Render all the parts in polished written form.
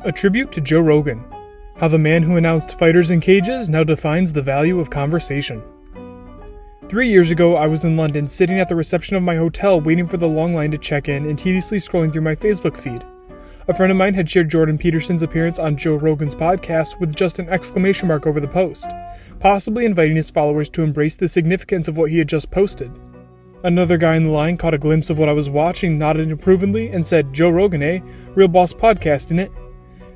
A tribute to Joe Rogan. How the man who announced fighters in cages now defines the value of conversation. 3 years ago, I was in London sitting at the reception of my hotel waiting for the long line to check in and tediously scrolling through my Facebook feed. A friend of mine had shared Jordan Peterson's appearance on Joe Rogan's podcast with just an exclamation mark over the post, possibly inviting his followers to embrace the significance of what he had just posted. Another guy in the line caught a glimpse of what I was watching, nodded approvingly, and said, "Joe Rogan, eh? Real boss podcast, innit?"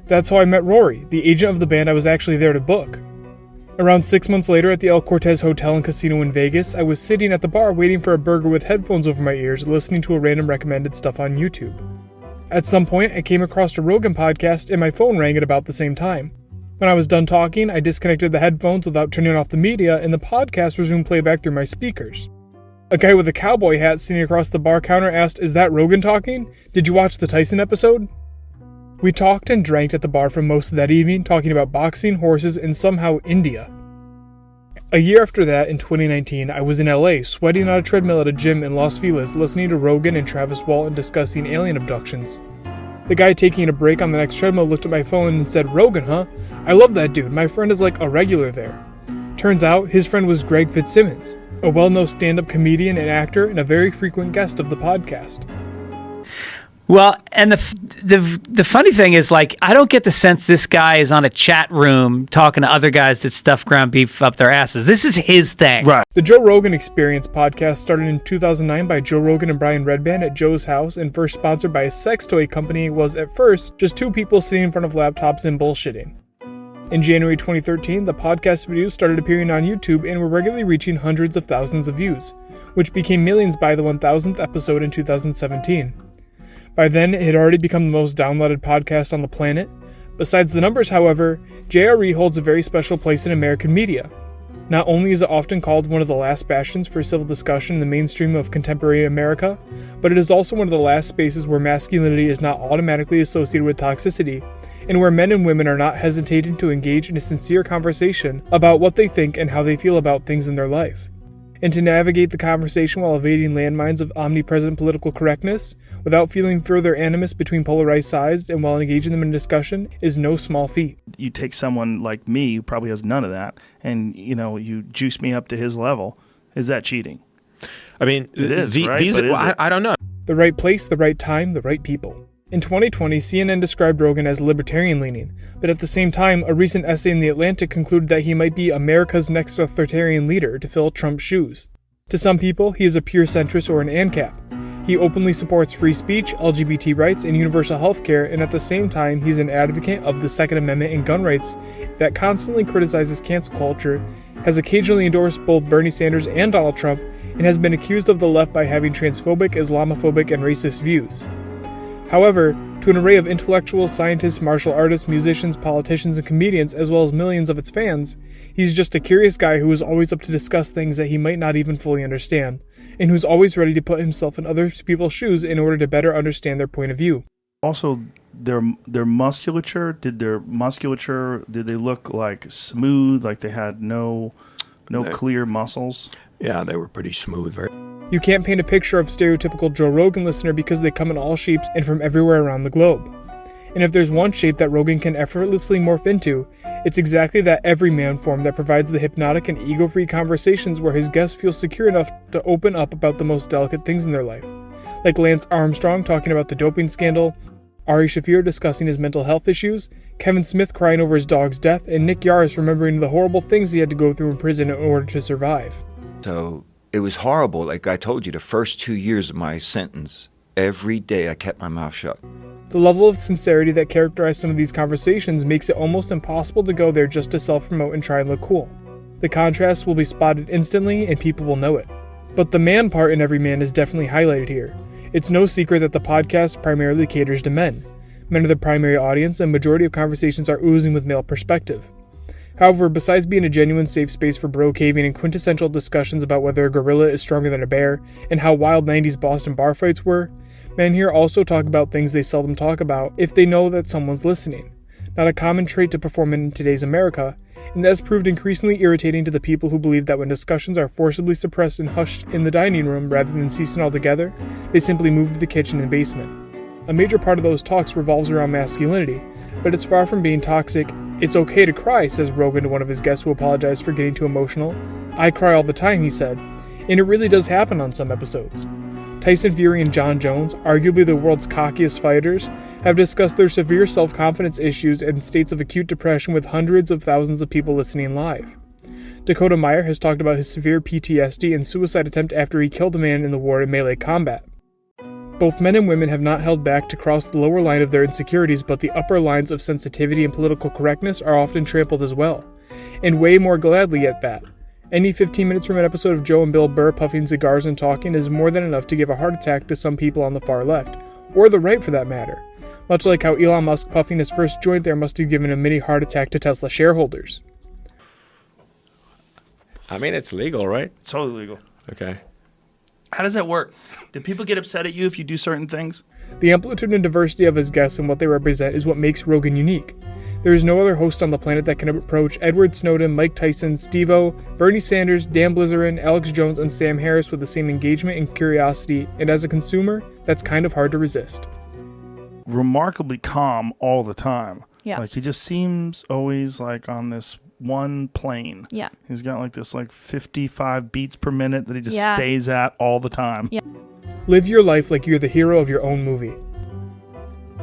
That's how I met Rory, the agent of the band I was actually there to book. Around 6 months later at the El Cortez Hotel and Casino in Vegas, I was sitting at the bar waiting for a burger with headphones over my ears, listening to a random recommended stuff on YouTube. At some point, I came across a Rogan podcast and my phone rang at about the same time. When I was done talking, I disconnected the headphones without turning off the media and the podcast resumed playback through my speakers. A guy with a cowboy hat sitting across the bar counter asked, "Is that Rogan talking? Did you watch the Tyson episode?" We talked and drank at the bar for most of that evening, talking about boxing, horses, and somehow India. A year after that, in 2019, I was in LA, sweating on a treadmill at a gym in Los Feliz, listening to Rogan and Travis Walton discussing alien abductions. The guy taking a break on the next treadmill looked at my phone and said, "Rogan, huh? I love that dude. My friend is like a regular there." Turns out, his friend was Greg Fitzsimmons, a well-known stand-up comedian and actor and a very frequent guest of the podcast. Well, and the funny thing is, like, I don't get the sense this guy is on a chat room talking to other guys that stuff ground beef up their asses. This is his thing. Right. The Joe Rogan Experience podcast started in 2009 by Joe Rogan and Brian Redband at Joe's house and first sponsored by a sex toy company was, at first, just two people sitting in front of laptops and bullshitting. In January 2013, the podcast videos started appearing on YouTube and were regularly reaching hundreds of thousands of views, which became millions by the 1000th episode in 2017. By then, it had already become the most downloaded podcast on the planet. Besides the numbers, however, JRE holds a very special place in American media. Not only is it often called one of the last bastions for civil discussion in the mainstream of contemporary America, but it is also one of the last spaces where masculinity is not automatically associated with toxicity, and where men and women are not hesitating to engage in a sincere conversation about what they think and how they feel about things in their life. And to navigate the conversation while evading landmines of omnipresent political correctness, without feeling further animus between polarized sides and while engaging them in discussion, is no small feat. You take someone like me, who probably has none of that, and you juice me up to his level. Is that cheating? I mean, it is, right? I don't know. The right place, the right time, the right people. In 2020, CNN described Rogan as libertarian-leaning, but at the same time, a recent essay in The Atlantic concluded that he might be America's next authoritarian leader to fill Trump's shoes. To some people, he is a pure centrist or an ANCAP. He openly supports free speech, LGBT rights, and universal health care, and at the same time, he's an advocate of the Second Amendment and gun rights that constantly criticizes cancel culture, has occasionally endorsed both Bernie Sanders and Donald Trump, and has been accused of the left by having transphobic, Islamophobic, and racist views. However, to an array of intellectuals, scientists, martial artists, musicians, politicians, and comedians, as well as millions of its fans, he's just a curious guy who is always up to discuss things that he might not even fully understand, and who's always ready to put himself in other people's shoes in order to better understand their point of view. Also, their musculature, did they look like smooth, like they had no clear muscles? Yeah, they were pretty smooth. You can't paint a picture of stereotypical Joe Rogan listener because they come in all shapes and from everywhere around the globe. And if there's one shape that Rogan can effortlessly morph into, it's exactly that Everyman form that provides the hypnotic and ego-free conversations where his guests feel secure enough to open up about the most delicate things in their life. Like Lance Armstrong talking about the doping scandal, Ari Shaffir discussing his mental health issues, Kevin Smith crying over his dog's death, and Nick Yaris remembering the horrible things he had to go through in prison in order to survive. So it was horrible. Like I told you, the first 2 years of my sentence, every day I kept my mouth shut. The level of sincerity that characterized some of these conversations makes it almost impossible to go there just to self-promote and try and look cool. The contrast will be spotted instantly and people will know it. But the man part in Everyman is definitely highlighted here. It's no secret that the podcast primarily caters to men. Men are the primary audience, and majority of conversations are oozing with male perspective. However, besides being a genuine safe space for bro caving and quintessential discussions about whether a gorilla is stronger than a bear and how wild 90s Boston bar fights were, men here also talk about things they seldom talk about if they know that someone's listening. Not a common trait to perform in today's America, and that has proved increasingly irritating to the people who believe that when discussions are forcibly suppressed and hushed in the dining room rather than ceasing altogether, they simply move to the kitchen and basement. A major part of those talks revolves around masculinity, but it's far from being toxic. "It's okay to cry," says Rogan to one of his guests who apologized for getting too emotional. "I cry all the time," he said, and it really does happen on some episodes. Tyson Fury and John Jones, arguably the world's cockiest fighters, have discussed their severe self-confidence issues and states of acute depression with hundreds of thousands of people listening live. Dakota Meyer has talked about his severe PTSD and suicide attempt after he killed a man in the war in melee combat. Both men and women have not held back to cross the lower line of their insecurities, but the upper lines of sensitivity and political correctness are often trampled as well, and way more gladly at that. Any 15 minutes from an episode of Joe and Bill Burr puffing cigars and talking is more than enough to give a heart attack to some people on the far left, or the right for that matter, much like how Elon Musk puffing his first joint there must have given a mini heart attack to Tesla shareholders. I mean, it's legal, right? It's totally legal. Okay. How does that work? Do people get upset at you if you do certain things? The amplitude and diversity of his guests and what they represent is what makes Rogan unique. There is no other host on the planet that can approach Edward Snowden, Mike Tyson, Steve-O, Bernie Sanders, Dan Blizzarin, Alex Jones, and Sam Harris with the same engagement and curiosity, and as a consumer, that's kind of hard to resist. Remarkably calm all the time. Yeah. Like he just seems always like on this one plane. Yeah. He's got like this like 55 beats per minute that he just Yeah. stays at all the time. Yeah. Live your life like you're the hero of your own movie.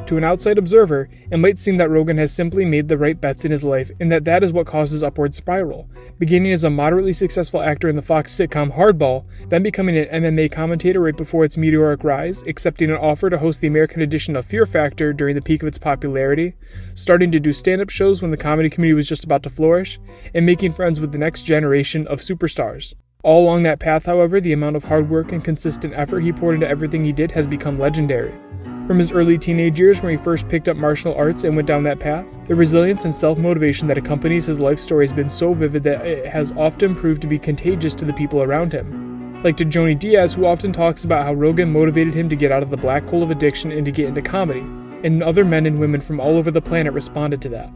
To an outside observer, it might seem that Rogan has simply made the right bets in his life and that is what caused his upward spiral, beginning as a moderately successful actor in the Fox sitcom Hardball, then becoming an MMA commentator right before its meteoric rise, accepting an offer to host the American edition of Fear Factor during the peak of its popularity, starting to do stand-up shows when the comedy community was just about to flourish, and making friends with the next generation of superstars. All along that path, however, the amount of hard work and consistent effort he poured into everything he did has become legendary. From his early teenage years when he first picked up martial arts and went down that path, the resilience and self-motivation that accompanies his life story has been so vivid that it has often proved to be contagious to the people around him. Like to Joni Diaz, who often talks about how Rogan motivated him to get out of the black hole of addiction and to get into comedy, and other men and women from all over the planet responded to that.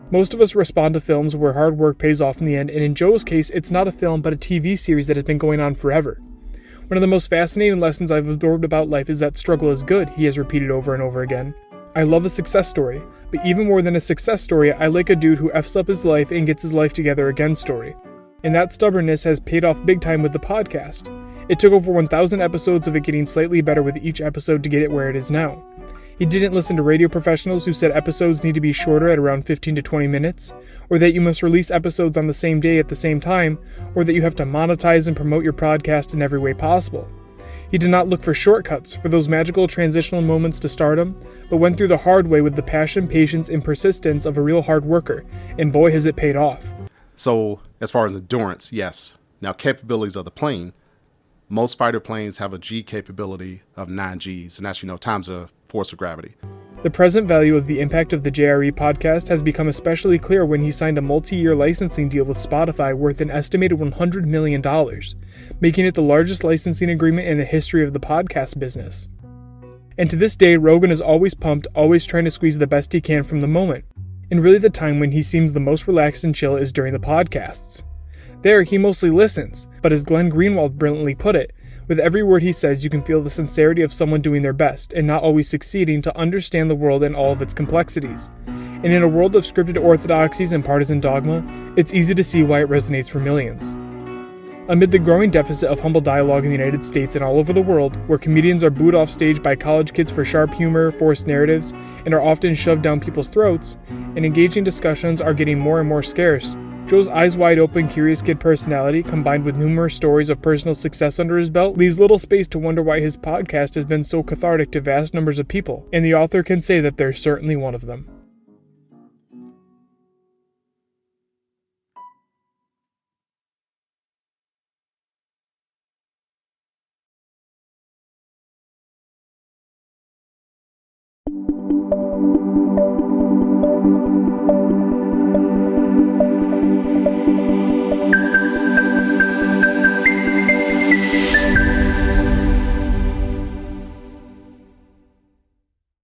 Most of us respond to films where hard work pays off in the end, and in Joe's case, it's not a film but a TV series that has been going on forever. One of the most fascinating lessons I've absorbed about life is that struggle is good, he has repeated over and over again. I love a success story, but even more than a success story, I like a dude who F's up his life and gets his life together again story. And that stubbornness has paid off big time with the podcast. It took over 1,000 episodes of it getting slightly better with each episode to get it where it is now. He didn't listen to radio professionals who said episodes need to be shorter at around 15 to 20 minutes, or that you must release episodes on the same day at the same time, or that you have to monetize and promote your podcast in every way possible. He did not look for shortcuts, for those magical transitional moments to stardom, but went through the hard way with the passion, patience, and persistence of a real hard worker, and boy has it paid off. So, as far as endurance, yes. Now, capabilities of the plane, most fighter planes have a G capability of 9 Gs, and that's, times the force of gravity. The present value of the impact of the JRE podcast has become especially clear when he signed a multi-year licensing deal with Spotify worth an estimated $100 million, making it the largest licensing agreement in the history of the podcast business. And to this day, Rogan is always pumped, always trying to squeeze the best he can from the moment. And really the time when he seems the most relaxed and chill is during the podcasts. There, he mostly listens, but as Glenn Greenwald brilliantly put it, with every word he says, you can feel the sincerity of someone doing their best and not always succeeding to understand the world and all of its complexities. And in a world of scripted orthodoxies and partisan dogma, it's easy to see why it resonates for millions. Amid the growing deficit of humble dialogue in the United States and all over the world, where comedians are booed off stage by college kids for sharp humor, forced narratives, and are often shoved down people's throats, and engaging discussions are getting more and more scarce, Joe's eyes-wide-open, curious kid personality, combined with numerous stories of personal success under his belt, leaves little space to wonder why his podcast has been so cathartic to vast numbers of people, and the author can say that they're certainly one of them.